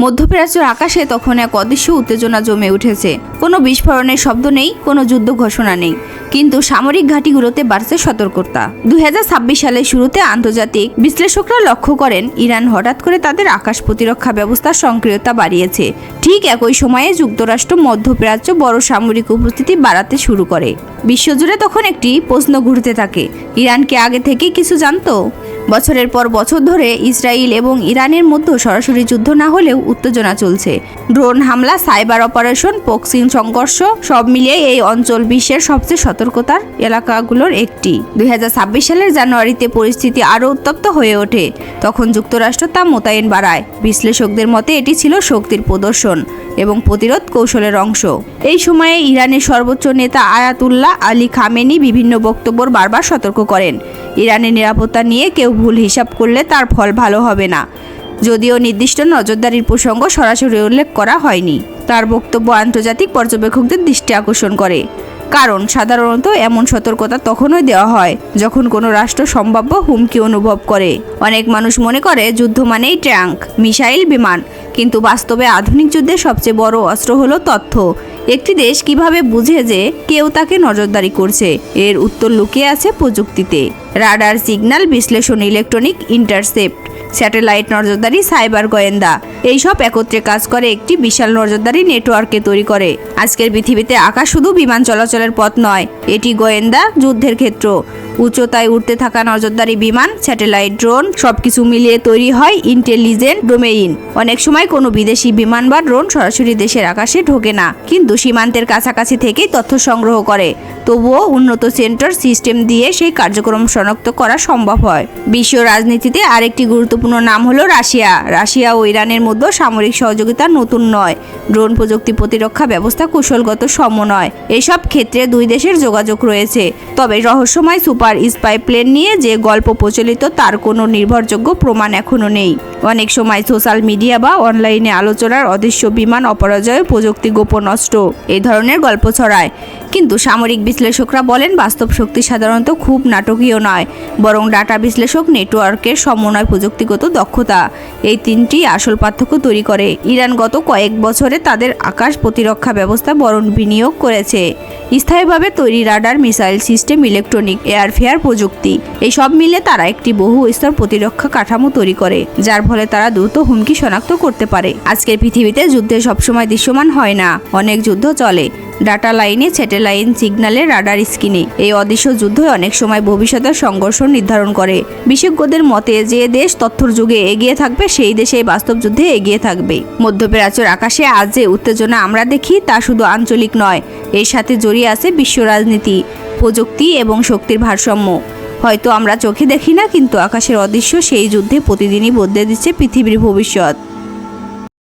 মধ্যপ্রাচ্যের আকাশে তখন এক অদৃশ্য উত্তেজনা জমে উঠেছে। কোনো বিস্ফোরণের শব্দ নেই, কোনো যুদ্ধ ঘোষণা নেই, কিন্তু সামরিক ঘাঁটিগুলোতে বাড়ছে সতর্কতা। 2026 সালের শুরুতে আন্তর্জাতিক বিশ্লেষকরা লক্ষ্য করেন ইরান হঠাৎ করে তাদের আকাশ প্রতিরক্ষা ব্যবস্থার সক্রিয়তা বাড়িয়েছে। ঠিক একই সময়ে যুক্তরাষ্ট্র মধ্যপ্রাচ্য বড় সামরিক উপস্থিতি বাড়াতে শুরু করে। বিশ্বজুড়ে তখন একটি প্রশ্ন ঘুরতে থাকে, ইরান কি আগে থেকেই কিছু জানতো? বছরের পর বছর ধরে ইসরায়েল এবং ইরানের মধ্যে সরাসরি যুদ্ধ না হলেও উত্তেজনা চলছে। ড্রোন হামলা, সাইবার অপারেশন, প্রক্সি সংঘর্ষ সব মিলিয়ে এই অঞ্চল বিশ্বের সবচেয়ে সতর্কতার এলাকাগুলোর একটি। 2026 সালের জানুয়ারিতে পরিস্থিতি আরও উত্তপ্ত হয়ে ওঠে। তখন যুক্তরাষ্ট্র তা মোতায়েন বাড়ায়। বিশ্লেষকদের মতে এটি ছিল শক্তির প্রদর্শন এবং প্রতিরোধ কৌশলের অংশ। এই সময়ে ইরানের সর্বোচ্চ নেতা আয়াতুল্লাহ আলী খামেনি বিভিন্ন বক্তব্যে বারবার সতর্ক করেন, ইরানের নিরাপত্তা নিয়ে কেউ ভুল হিসাব করলে তার ফল ভালো হবে না। যদিও নির্দিষ্ট নজরদারির প্রসঙ্গ সরাসরি উল্লেখ করা হয়নি, তার বক্তব্য আন্তর্জাতিক পর্যবেক্ষকদের দৃষ্টি আকর্ষণ করে। কারণ সাধারণত এমন সতর্কতা তখনই দেওয়া হয় যখন কোনো রাষ্ট্র সম্ভাব্য হুমকি অনুভব করে। অনেক মানুষ মনে করে যুদ্ধ মানেই ট্যাঙ্ক, মিসাইল, বিমান, কিন্তু বাস্তবে আধুনিক যুদ্ধের সবচেয়ে বড় অস্ত্র হলো তথ্য। একটি দেশ কিভাবে বুঝে যে কেউ তাকে নজরদারি করছে? এর উত্তর লুকিয়ে আছে প্রযুক্তিতে। রাডার, সিগন্যাল বিশ্লেষণ, ইলেকট্রনিক ইন্টারসেপ্ট, স্যাটেলাইট নজরদারি, সাইবার গোয়েন্দা, এইসব একত্রে কাজ করে একটি বিশাল নজরদারি নেটওয়ার্কে তৈরি করে। আজকের পৃথিবীতে আকাশ শুধু বিমান চলাচলের পথ নয়, এটি গোয়েন্দা, যুদ্ধের ক্ষেত্র। উচ্চতায় উঠতে থাকা নজরদারি বিমান, স্যাটেলাইট, ড্রোন সবকিছু মিলিয়ে তৈরি হয় ইন্টেলিজেন্ট ডোমেইন। অনেক সময় কোনো বিদেশি বিমান বা ড্রোন সরাসরি দেশের আকাশে ঢোকে না, কিন্তু সীমান্তের কাছাকাছি থেকেই তথ্য সংগ্রহ করে। তবুও উন্নত সেন্সর সিস্টেম দিয়ে সেই কার্যক্রম শনাক্ত করা সম্ভব হয়। বিশ্ব রাজনীতিতে আরেকটি গুরুত্বপূর্ণ নাম হলো রাশিয়া। রাশিয়া ও ইরানের মধ্যে সামরিক সহযোগিতা নতুন নয়। ড্রোন প্রযুক্তি, প্রতিরক্ষা ব্যবস্থা, কৌশলগত সমন্বয়, এসব ক্ষেত্রে দুই দেশের যোগাযোগ রয়েছে। তবে রহস্যময় সুপার স্পাই প্লেন নিয়ে যে গল্প প্রচলিত তার কোনো নির্ভরযোগ্য প্রমাণ এখনো নেই। অনেক সময় সোশ্যাল মিডিয়া বা অনলাইনে আলোচনার অদৃশ্য বিমান অপরাজয়, প্রযুক্তি গোপন অস্ত্র, এই ধরনের গল্প ছড়ায়। কিন্তু সামরিক বিশ্লেষকরা বলেন বাস্তব শক্তি সাধারণত খুব নাটকীয় নয়, বরং ডাটা বিশ্লেষক, নেটওয়ার্কের সমন্বয়, প্রযুক্তিগত দক্ষতা, এই তিনটি আসল পার্থক্য তৈরি করে। ইরান গত কয়েক বছরে তাদের আকাশ প্রতিরক্ষা ব্যবস্থা বড় বিনিয়োগ করেছে। স্থায়ীভাবে তৈরি radar, missile system, electronic airfare প্রযুক্তি, এই সব মিলে তারা একটি বহু স্তর প্রতিরক্ষা কাঠামো তৈরি করে, যার ফলে তারা দ্রুত হুমকি শনাক্ত করতে পারে। আজকের পৃথিবীতে যুদ্ধে সবসময় দৃশ্যমান হয় না, অনেক যুদ্ধ চলে ডাটা লাইনে, স্যাটেলাইট সিগন্যালে, রাডার স্ক্রিনে। এই অদৃশ্য যুদ্ধ অনেক সময় ভবিষ্যতের সংঘর্ষ নির্ধারণ করে। বিশেষজ্ঞদের মতে যে দেশ তথ্যর যুগে এগিয়ে থাকবে সেই দেশে বাস্তব যুদ্ধে এগিয়ে থাকবে। মধ্যপ্রাচ্যের আকাশে আজ যে উত্তেজনা আমরা দেখি তা শুধু আঞ্চলিক নয়, এর সাথে জড়িয়ে আছে বিশ্ব রাজনীতি, প্রযুক্তি এবং শক্তির ভারসাম্য। হয়তো আমরা চোখে দেখি না, কিন্তু আকাশের অদৃশ্য সেই যুদ্ধে প্রতিদিনই বদলে দিচ্ছে পৃথিবীর ভবিষ্যৎ।